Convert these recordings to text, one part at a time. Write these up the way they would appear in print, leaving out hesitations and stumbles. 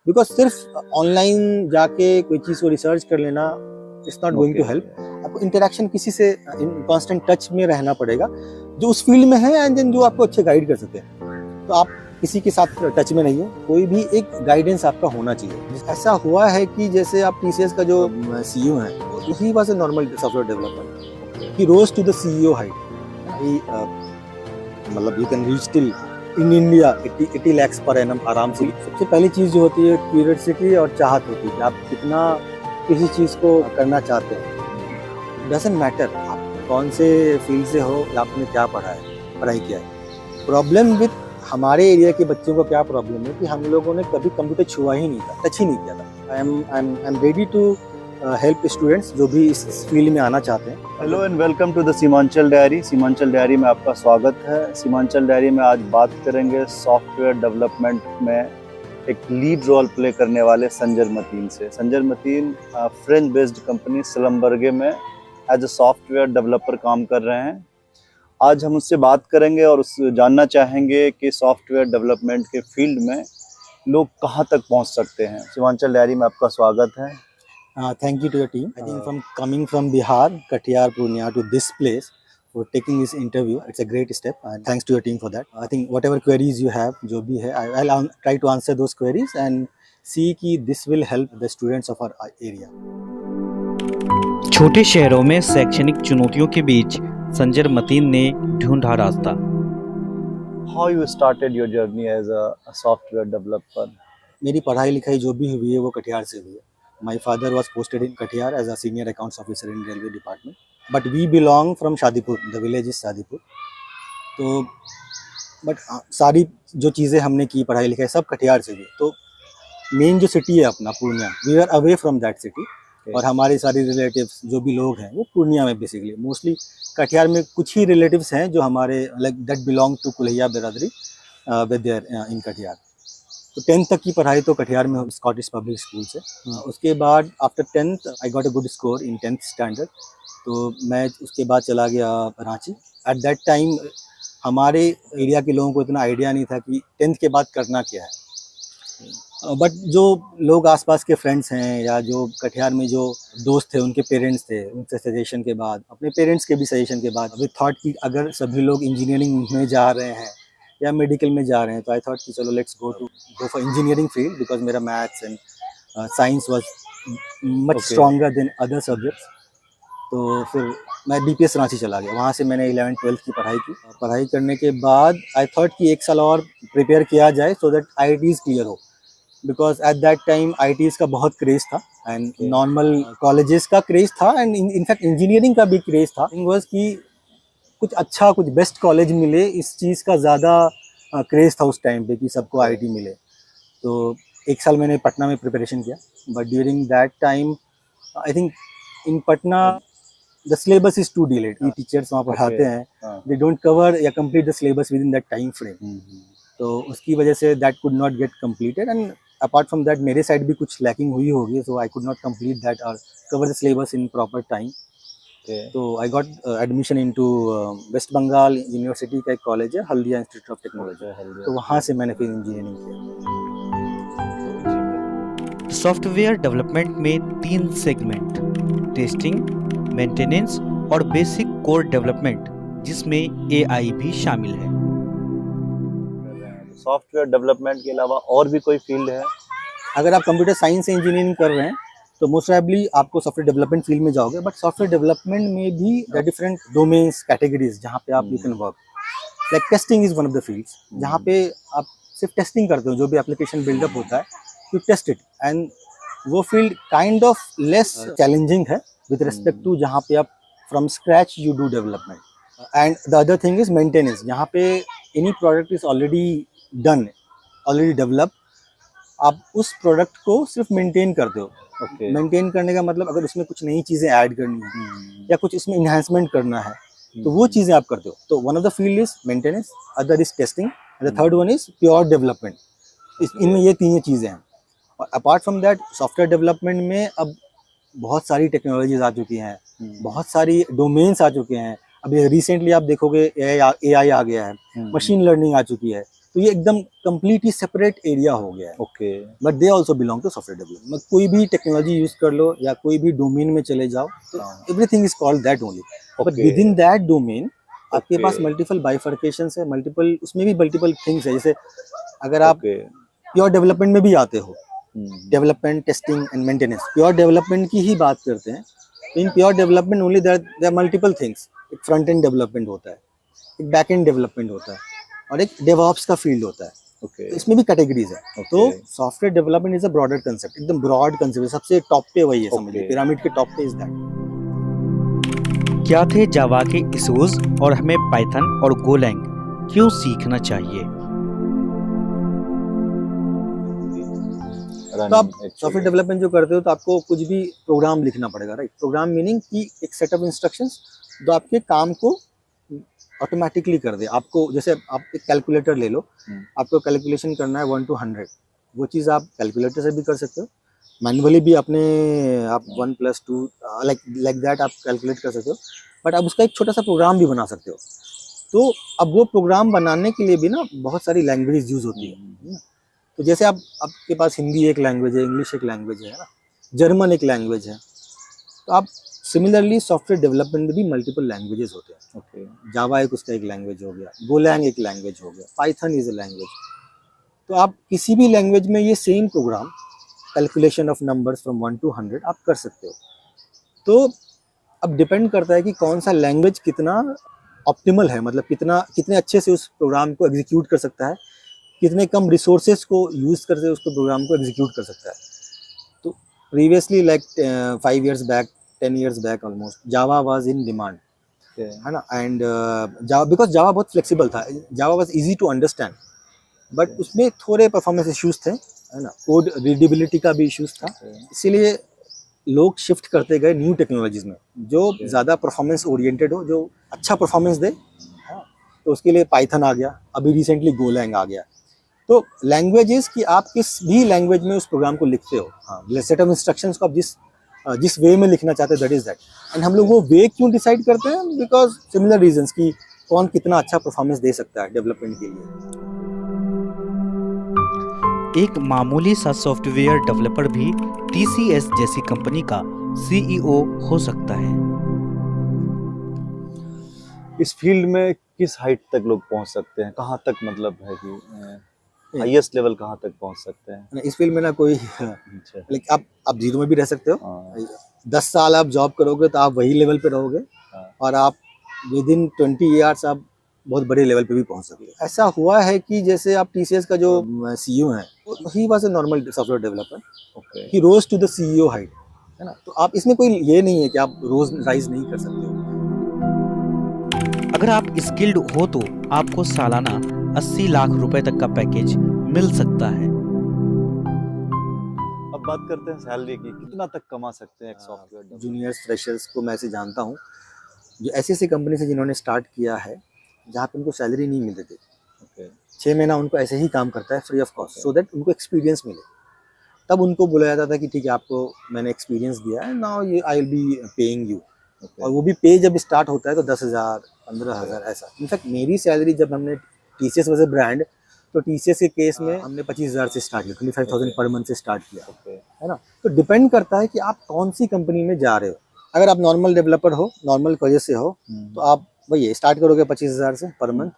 Because सिर्फ online जाके कोई चीज़ को रिसर्च कर लेना it's not going to help. आपको इंटरेक्शन किसी से कांस्टेंट टच में रहना पड़ेगा जो उस फील्ड में है एंड देन जो आपको अच्छे गाइड कर सके। तो आप किसी के साथ टच में नहीं हो, कोई भी एक गाइडेंस आपका होना चाहिए। ऐसा हुआ है कि जैसे आप टीसीएस का जो सीईओ है he was a normal software developer, he rose to the CEO height. मतलब you can reach till in India 80 lakhs per annum आराम से। सबसे पहली चीज़ जो होती है क्यूरियोसिटी और चाहत होती है कि आप कितना किसी चीज़ को करना चाहते हैं। डजंट मैटर आप कौन से फील्ड से हो या आपने क्या पढ़ाई किया है। प्रॉब्लम विद हमारे एरिया के बच्चों को क्या प्रॉब्लम है कि हम लोगों ने कभी कंप्यूटर छुआ ही नहीं था, टच ही नहीं किया था। I am ready to help students जो भी इस फील्ड में आना चाहते हैं। Hello and welcome to the Seemanchal diary. Seemanchal diary में आपका स्वागत है। सीमांचल डायरी में आज बात करेंगे सॉफ्टवेयर डेवलपमेंट में एक लीड रोल प्ले करने वाले संजर मतीन से। Sanjar Mateen French based company Schlumberger में एज अ सॉफ्टवेयर डेवलपर काम कर रहे हैं। आज हम उससे बात करेंगे और जानना चाहेंगे कि सॉफ्टवेयर डेवलपमेंट के फील्ड में लोग कहाँ तक पहुँच सकते हैं। सीमांचल डायरी में आपका स्वागत है। Thank you to your team. I think from coming from Bihar, Katiyar, Purnia to this place for taking this interview, it's a great step. And thanks to your team for that. I think whatever queries you have, जो भी है, I'll try to answer those queries and see कि this will help the students of our area. छोटे शहरों में शैक्षणिक चुनौतियों के बीच संजर मतीन ने ढूंढा रास्ता। How you started your journey as a software developer? मेरी पढ़ाई लिखाई जो भी हुई है वो कटिहार से हुई है। My father was posted in Katiyar as a senior accounts officer in railway department. But we belong from Shadipur. The village is Shadipur. तो बट सारी जो चीज़ें हमने की पढ़ाई लिखाई सब कटिहार से हुई। तो मेन जो सिटी है अपना Purnia, we are away from that city. और हमारे सारे रिलेटिव्स जो भी लोग हैं वो पूर्णिया में बेसिकली मोस्टली। कटिहार में कुछ ही रिलेटिव्स हैं जो हमारे लाइक दैट बिलोंग टू कुलैया बिरादरी विद देयर इन कटिहार। तो 10th तक की पढ़ाई तो कटिहार में स्कॉटिश पब्लिक स्कूल से। उसके बाद after 10th I got a good score in 10th standard. तो मैं उसके बाद चला गया रांची। एट दैट टाइम हमारे एरिया के लोगों को इतना आइडिया नहीं था कि 10th के बाद करना क्या है। बट जो लोग आसपास के फ्रेंड्स हैं या जो कटिहार में जो दोस्त थे उनके पेरेंट्स थे, उनसे सजेशन के बाद, अपने पेरेंट्स के भी सजेशन के बाद वी थॉट कि अगर सभी लोग इंजीनियरिंग में जा रहे हैं या मेडिकल में जा रहे हैं तो आई थॉट कि चलो let's go for engineering field because मेरा maths and science was much stronger than other subjects. तो फिर मैं बीपीएस रांची चला गया। वहाँ से मैंने 11th 12th की पढ़ाई की। पढ़ाई करने के बाद आई थॉट कि एक साल और प्रिपेयर किया जाए सो दैट IITs क्लियर हो, because at that time IITs का बहुत क्रेज़ था एंड नॉर्मल कॉलेजेस का क्रेज़ था एंड इनफैक्ट इंजीनियरिंग का भी क्रेज़ था। थिंग वाज कि कुछ अच्छा कुछ बेस्ट कॉलेज मिले, इस चीज़ का ज़्यादा क्रेज़ था उस टाइम पे कि सबको IIT मिले। तो एक साल मैंने पटना में प्रिपरेशन किया। But during that time I think in Patna the syllabus is too delayed. ये टीचर्स वहाँ पढ़ाते हैं, दे डोंट कवर या complete the syllabus within that time frame. तो उसकी वजह से that could not get completed and apart from that मेरे साइड भी कुछ लैकिंग हुई होगी, so I could not complete that और cover the syllabus in proper time. तो I got admission into West Bengal university का एक कॉलेज है, हल्दिया इंस्टीट्यूट ऑफ टेक्नोलॉजी। तो वहाँ से मैंने फिर इंजीनियरिंग किया। सॉफ्टवेयर डेवलपमेंट में 3 सेगमेंट, टेस्टिंग, मेंटेनेंस और बेसिक कोर डेवलपमेंट, जिसमें AI भी शामिल है। सॉफ्टवेयर डेवलपमेंट के अलावा और भी कोई फील्ड है? अगर आप कंप्यूटर साइंस से इंजीनियरिंग कर रहे हैं तो मोस्ट प्रोबेबली आपको सॉफ्टवेयर डेवलपमेंट फील्ड में जाओगे। बट सॉफ्टवेयर डेवलपमेंट में भी डिफरेंट डोमेन्स कैटेगरीज जहाँ पे आप you can work. Like testing is one of the fields जहाँ पे आप सिर्फ टेस्टिंग करते हो, जो भी एप्लीकेशन बिल्डअप होता है यू टेस्ट इट एंड वो field kind of less challenging है विद रिस्पेक्ट टू जहाँ पे आप from scratch you do development. And the other thing is maintenance, जहाँ पे any product is already done, already develop, आप उस प्रोडक्ट को सिर्फ मेंटेन करते हो। मेंटेन करने का मतलब अगर उसमें कुछ नई चीज़ें ऐड करनी है या कुछ इसमें इन्हांसमेंट करना है तो वो चीज़ें आप करते हो। तो one of the field is maintenance, other is testing, the third one is pure development. इनमें ये 3 चीज़ें हैं। और apart from that software development में अब बहुत सारी टेक्नोलॉजीज आ चुकी हैं, बहुत सारी डोमेन्स आ चुके हैं। अभी रिसेंटली आप देखोगे AI आ गया है, मशीन लर्निंग आ चुकी है। तो ये एकदम कम्प्लीटली सेपरेट एरिया हो गया है। Okay but they also belong to software development. कोई भी टेक्नोलॉजी यूज कर लो या कोई भी डोमेन में चले जाओ, तो everything is called that only. But Okay. With in that domain आपके Okay. पास मल्टीपल बाइफर्केशन है, मल्टीपल, उसमें भी मल्टीपल थिंग्स है। जैसे अगर आप ओके प्योर डेवलपमेंट में भी आते हो, development, testing and maintenance, pure development की ही बात करते हैं, तो in pure development only there multiple things. एक फ्रंट एंड डेवलपमेंट होता है, एक बैक एंड डेवलपमेंट होता है, और एक डेवऑप्स का फील्ड होता है। ओके तो इसमें भी कैटेगरीज है। Okay. तो software development is a broader concept, एकदम ब्रॉड कंसेप्ट, सबसे टॉप पे वही है, समझिए Okay. पिरामिड के टॉप पे इज दैट। क्या थे जावा के इश्यूज और हमें पाइथन और गोलैंग क्यों सीखना चाहिए? तो आप सॉफ्टवेयर डेवलपमेंट जो करते हो तो आपको कुछ भी प्रोग्राम लिखना पड़ेगा, राइट? प्रोग्राम मीनिंग कि एक सेट ऑफ इंस्ट्रक्शंस जो आपके काम को ऑटोमेटिकली कर दे। आपको जैसे आप एक कैलकुलेटर ले लो, आपको कैलकुलेशन करना है 1 to 100, वो चीज़ आप कैलकुलेटर से भी कर सकते हो, मैनुअली भी अपने आप 1 + 2 लाइक दैट आप कैलकुलेट कर सकते हो, बट आप उसका एक छोटा सा प्रोग्राम भी बना सकते हो। तो अब वो प्रोग्राम बनाने के लिए भी ना बहुत सारी लैंग्वेज यूज़ होती है। तो जैसे आपके पास हिंदी एक लैंग्वेज है, इंग्लिश एक लैंग्वेज है ना, जर्मन एक लैंग्वेज है, तो आप सिमिलरली सॉफ्टवेयर डेवलपमेंट में भी मल्टीपल लैंग्वेजेस होते हैं। ओके जावा एक उसका एक लैंग्वेज हो गया, गोलैंग एक लैंग्वेज हो गया, पाइथन इज अ लैंग्वेज। तो आप किसी भी लैंग्वेज में ये same programme, calculation of numbers from 1 to 100 आप कर सकते हो। तो अब डिपेंड करता है कि कौन सा लैंग्वेज कितना ऑप्टिमल है, मतलब कितने अच्छे से उस प्रोग्राम को एग्जीक्यूट कर सकता है, कितने कम रिसोर्सेज को यूज़ करके उसको प्रोग्राम को एग्जीक्यूट कर सकता है। तो previously like 5 years back, 10 years back almost, Java was in demand, है ना। एंड जावा, बिकॉज जावा बहुत फ्लेक्सिबल था, Java was easy to understand, but उसमें थोड़े परफॉर्मेंस इश्यूज थे, है ना, कोड रीडेबिलिटी का भी इश्यूज था। इसीलिए लोग शिफ्ट करते गए न्यू टेक्नोलॉजीज में जो ज़्यादा परफॉर्मेंस ओरिएंटेड हो, जो अच्छा परफॉर्मेंस दे। तो उसके लिए पाइथन आ गया, अभी रिसेंटली गोलैंग आ गया। तो लैंग्वेजेस कि आप किस भी लैंग्वेज में उस प्रोग्राम को लिखते हो, हाँ, सेट ऑफ इंस्ट्रक्शंस को आप जिस वे में लिखना चाहते हो, दैट इज दैट। एंड हम लोग वो वे क्यों डिसाइड करते हैं? बिकॉज सिमिलर रीजंस कि कौन कितना अच्छा परफॉर्मेंस दे सकता है डेवलपमेंट के लिए। एक मामूली सा सॉफ्टवेयर डेवलपर भी TCS जैसी कंपनी का CEO हो सकता है। इस फील्ड में किस हाइट तक लोग पहुंच सकते हैं, कहाँ तक मतलब है कि हाईएस्ट लेवल कहाँ तक पहुंच सकते हैं? इस फील्ड में ना कोई अच्छा लाइक आप जीरो में भी रह सकते हो। हाँ 10 साल आप जॉब करोगे तो आप वही लेवल पे रहोगे, हाँ और आप विद इन 20 years आप बहुत बड़े लेवल पे भी पहुंच सकते हो। ऐसा हुआ है कि जैसे आप TCS का जो CEO है, he was a normal software developer, okay he rose to the CEO height, है ना। तो आप इसमें कोई ये नहीं है कि आप रोज राइज नहीं कर सकते हो। अगर आप स्किल्ड हो तो आपको सालाना 80 लाख रुपए तक का पैकेज मिल सकता है। अब बात करते हैं सैलरी की, कितना तक कमा सकते हैं एक सॉफ्टवेयर डेवलपर? जूनियर्स, फ्रेशर्स को मैं ऐसे जानता हूँ जो ऐसी कंपनी से जिन्होंने स्टार्ट किया है जहाँ पे उनको सैलरी नहीं मिलती थी, ओके 6 महीना उनको ऐसे ही काम करता है free of cost, Okay. So that उनको एक्सपीरियंस मिले। तब उनको बोला जाता था कि ठीक है, आपको मैंने एक्सपीरियंस दिया है, नाउ ये आई विल बी पेइंग यू। और वो भी पे जब स्टार्ट होता है तो 10,000, 15,000 ऐसा। इनफैक्ट मेरी सैलरी जब हमने TCS वैसे ब्रांड, तो TCS के केस में हमने 25,000 से स्टार्ट किया, 25,000 पर मंथ से स्टार्ट किया, ओके है ना। तो डिपेंड करता है कि आप कौन सी कंपनी में जा रहे हो। अगर आप नॉर्मल डेवलपर हो, नॉर्मल कॉलेज से हो, तो आप वही स्टार्ट करोगे 25,000 से पर मंथ।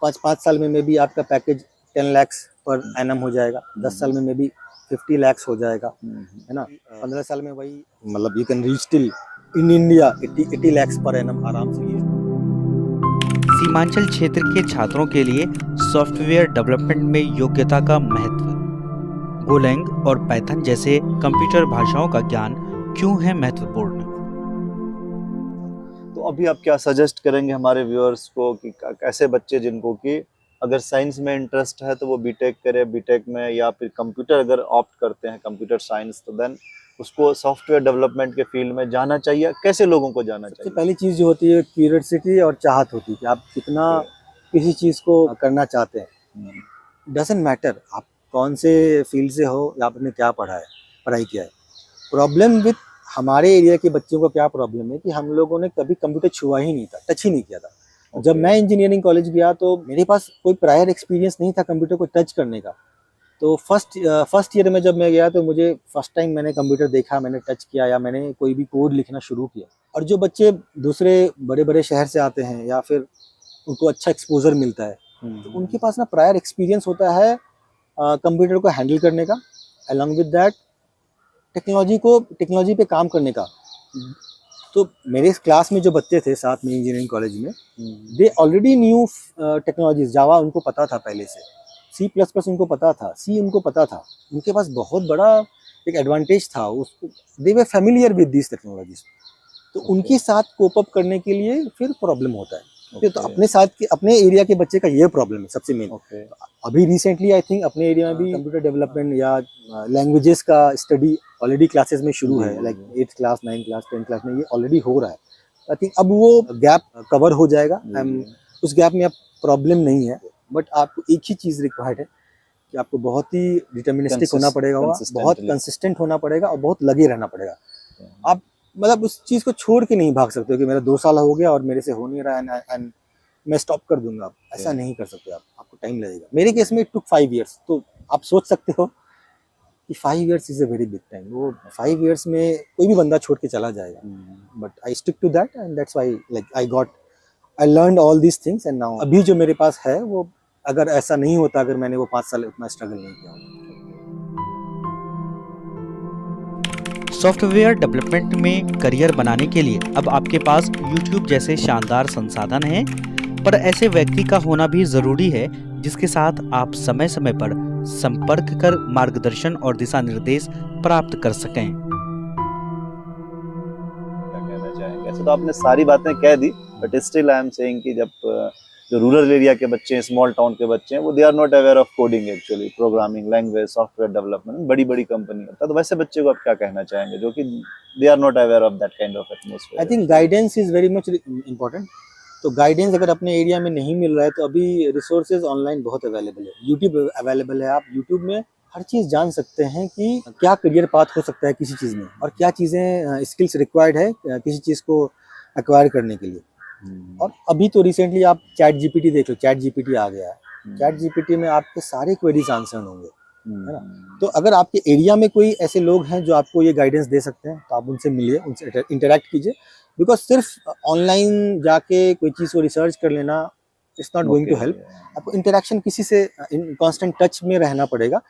5 साल में भी आपका पैकेज 10 lakhs पर एनम हो जाएगा, 10 साल में भी 50 lakhs हो जाएगा, है ना। 15 साल में वही, मतलब you can reach till in India 80 lakhs per annum आराम से। सीमांचल क्षेत्र के छात्रों के लिए सॉफ्टवेयर डेवलपमेंट में योग्यता का महत्व, गोलैंग और पाइथन जैसे कंप्यूटर भाषाओं का ज्ञान क्यों है महत्वपूर्ण? तो अभी आप क्या सजेस्ट करेंगे हमारे व्यूअर्स को कि कैसे बच्चे जिनको कि अगर साइंस में इंटरेस्ट है तो वो बीटेक करे, बीटेक में, या फिर कंप्यूटर अगर ऑप्ट करते हैं कंप्यूटर साइंस, तो देन उसको सॉफ्टवेयर डेवलपमेंट के फील्ड में जाना चाहिए? कैसे लोगों को जाना सबसे चाहिए? पहली चीज़ जो होती है क्यूरियोसिटी और चाहत होती है कि आप कितना किसी चीज़ को करना चाहते हैं। डजेंट मैटर आप कौन से फील्ड से हो या आपने क्या पढ़ाई किया है। प्रॉब्लम विद हमारे एरिया के बच्चों को क्या प्रॉब्लम है कि हम लोगों ने कभी कंप्यूटर छुआ ही नहीं था, टच ही नहीं किया था। जब मैं इंजीनियरिंग कॉलेज गया तो मेरे पास कोई प्रायर एक्सपीरियंस नहीं था कंप्यूटर को टच करने का। तो फर्स्ट ईयर में जब मैं गया तो मुझे फर्स्ट टाइम मैंने कंप्यूटर देखा, मैंने टच किया या मैंने कोई भी कोड लिखना शुरू किया। और जो बच्चे दूसरे बड़े बड़े शहर से आते हैं या फिर उनको अच्छा एक्सपोजर मिलता है, तो उनके पास ना प्रायर एक्सपीरियंस होता है कंप्यूटर को हैंडल करने का, अलॉन्ग विद दैट टेक्नोलॉजी पे काम करने का। तो मेरे क्लास में जो बच्चे थे साथ में इंजीनियरिंग कॉलेज में, दे ऑलरेडी न्यू टेक्नोलॉजीज। जावा उनको पता था पहले से, C++ उनको पता था, सी उनको पता था। उनके पास बहुत बड़ा एक एडवांटेज था, उसको दे वे फैमिलियर विद दिस टेक्नोलॉजीज। तो उनके साथ कोप अप करने के लिए फिर प्रॉब्लम होता है। तो अपने साथ के अपने एरिया के बच्चे का ये प्रॉब्लम है सबसे मेन। अभी रिसेंटली आई थिंक अपने एरिया में भी कंप्यूटर डेवलपमेंट या लैंग्वेजेस का स्टडी ऑलरेडी क्लासेस में शुरू है, like 8th class, 9th class, 10th class में ये ऑलरेडी हो रहा है। आई थिंक अब वो गैप कवर हो जाएगा। उस गैप में अब प्रॉब्लम नहीं है, बट आपको एक ही चीज़ रिक्वायर्ड है कि आपको बहुत ही डिटर्मिनिस्टिक होना पड़ेगा, बहुत कंसिस्टेंट होना पड़ेगा और बहुत लगे रहना पड़ेगा। आप मतलब उस चीज़ को छोड़ के नहीं भाग सकते हो कि मेरा 2 साल हो गया और मेरे से हो नहीं रहा है एंड मैं स्टॉप कर दूंगा। ऐसा नहीं कर सकते आप, आपको टाइम लगेगा। मेरे केस में इट टुक 5 years। तो आप सोच सकते हो कि 5 years is a very big time. वो 5 years में कोई भी बंदा छोड़ के चला जाएगा, but I stick to that and that's why like I learned all these things and now अभी जो मेरे पास है वो, अगर ऐसा नहीं होता, अगर मैंने वो 5 साल उतना स्ट्रगल नहीं किया होता। सॉफ्टवेयर डेवलपमेंट में करियर बनाने के लिए अब आपके पास YouTube जैसे शानदार संसाधन हैं, पर ऐसे व्यक्ति का होना भी जरूरी है जिसके साथ आप समय समय पर संपर्क कर मार्गदर्शन और दिशा निर्देश प्राप्त कर सकें। क्या कहना चाहेंगे? ऐसे तो आपने सारी बातें कह दी, but still I am saying कि जब जो रूरल एरिया के बच्चे हैं, स्मॉल टाउन के बच्चे हैं, वो they are not aware of coding, actually programming language, software development बड़ी बड़ी कंपनी होता है। तो वैसे बच्चे को आप क्या कहना चाहेंगे जो कि they are not aware of that kind of atmosphere? I think guidance is very much important. तो गाइडेंस अगर अपने एरिया में नहीं मिल रहा है तो अभी रिसोर्सेज ऑनलाइन बहुत अवेलेबल है, यूट्यूब अवेलेबल है। आप यूट्यूब में हर चीज़ जान सकते हैं कि क्या करियर पाथ हो सकता है किसी चीज़ में, और क्या चीज़ें स्किल्स रिक्वायर्ड है किसी चीज़ को एक्वायर करने के लिए। और अभी तो रिसेंटली आप चैट जीपीटी देख लो, चैट जीपीटी आ गया है। चैट जीपीटी में आपके सारे क्वेरीज आंसर होंगे, है ना। तो अगर आपके एरिया में कोई ऐसे लोग हैं जो आपको ये गाइडेंस दे सकते हैं तो आप उनसे मिलिए, उनसे इंटरेक्ट कीजिए। बिकॉज सिर्फ ऑनलाइन जाके कोई चीज़ को रिसर्च कर लेना it's not going to help. आपको इंटरेक्शन किसी से कांस्टेंट टच में रहना पड़ेगा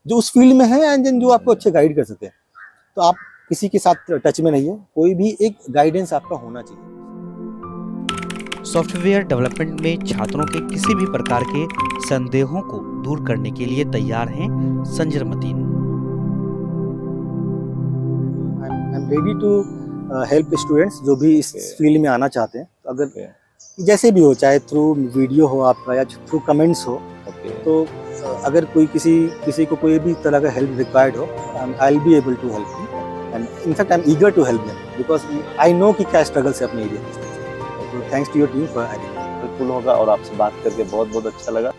जो उस फील्ड में है एंड जो आपको अच्छे गाइड कर सके। तो आप किसी के साथ टच में रहिए, कोई भी एक गाइडेंस आपका होना चाहिए। सॉफ्टवेयर डेवलपमेंट में छात्रों के किसी भी प्रकार के संदेहों को दूर करने के लिए तैयार हैं Sanjay Mateen. I am ready to help students जो भी इस फील्ड में आना चाहते हैं। तो अगर जैसे भी हो, चाहे थ्रू वीडियो हो आपका या थ्रू कमेंट्स हो, तो अगर कोई किसी को कोई भी तरह का हेल्प रिक्वायर्ड हो, I will be able to help you and in fact I am eager to help them because I know कि क्या स्ट्रगल है अपने एरिया में। तो thanks to your team for. बिल्कुल होगा, और आपसे बात करके बहुत बहुत अच्छा लगा।